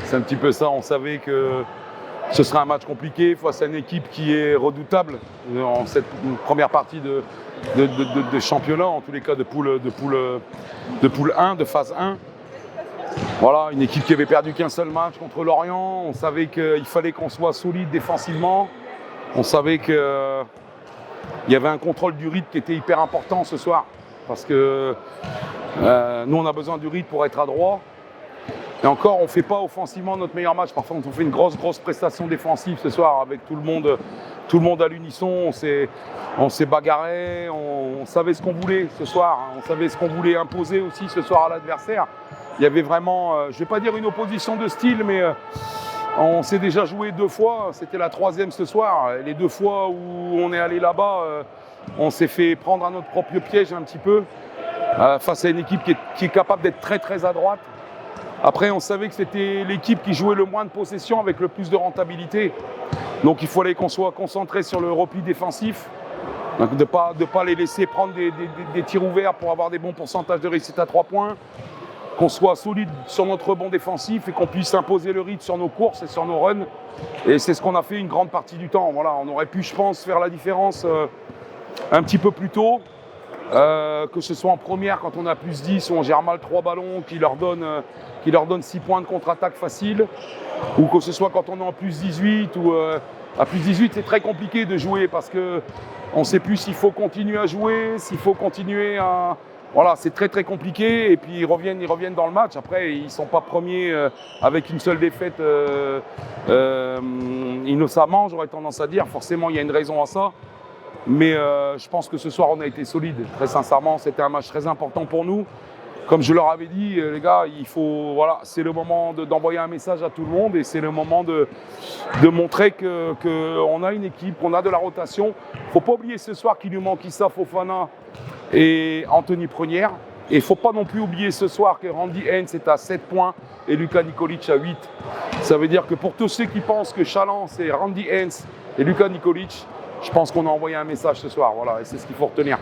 C'est un petit peu ça. On savait que ce serait un match compliqué face à une équipe qui est redoutable en cette première partie de championnat, en tous les cas de poule 1, de phase 1. Voilà, une équipe qui avait perdu qu'un seul match contre Lorient. On savait qu'il fallait qu'on soit solide défensivement. On savait qu'il y avait un contrôle du rythme qui était hyper important ce soir. Parce que nous, on a besoin du rythme pour être adroit. Et encore, on ne fait pas offensivement notre meilleur match. Parfois, on fait une grosse prestation défensive ce soir avec tout le monde à l'unisson. On s'est bagarré, on savait ce qu'on voulait ce soir. On savait ce qu'on voulait imposer aussi ce soir à l'adversaire. Il y avait vraiment, je ne vais pas dire une opposition de style, mais on s'est déjà joué 2 fois. C'était la 3e ce soir. Et les 2 fois où on est allé là-bas, on s'est fait prendre à notre propre piège un petit peu face à une équipe qui est capable d'être très à droite. Après, on savait que c'était l'équipe qui jouait le moins de possession avec le plus de rentabilité. Donc il fallait qu'on soit concentré sur le repli défensif, donc de pas les laisser prendre des tirs ouverts pour avoir des bons pourcentages de réussite à 3 points, qu'on soit solide sur notre rebond défensif et qu'on puisse imposer le rythme sur nos courses et sur nos runs. Et c'est ce qu'on a fait une grande partie du temps. Voilà, on aurait pu, je pense, faire la différence un petit peu plus tôt. Que ce soit en première quand on a plus 10, où on gère mal 3 ballons qui leur donnent 6 points de contre-attaque facile, ou que ce soit quand on est en plus 18, ou à plus 18 c'est très compliqué de jouer parce qu'on ne sait plus s'il faut continuer à jouer, s'il faut continuer à... Voilà, c'est très compliqué et puis ils reviennent dans le match. Après, ils ne sont pas premiers avec une seule défaite innocemment, j'aurais tendance à dire. Forcément, il y a une raison à ça. Mais je pense que ce soir, on a été solide. Très sincèrement, c'était un match très important pour nous. Comme je leur avais dit, les gars, voilà, c'est le moment d'envoyer un message à tout le monde et c'est le moment de montrer qu'on a une équipe, qu'on a de la rotation. Il ne faut pas oublier ce soir qu'il nous manque Issa Fofana et Anthony Prunière. Et il ne faut pas non plus oublier ce soir que Randy Hens est à 7 points et Luka Nikolic à 8. Ça veut dire que pour tous ceux qui pensent que Chaland, c'est Randy Hens et Luka Nikolic, je pense qu'on a envoyé un message ce soir, voilà, et c'est ce qu'il faut retenir.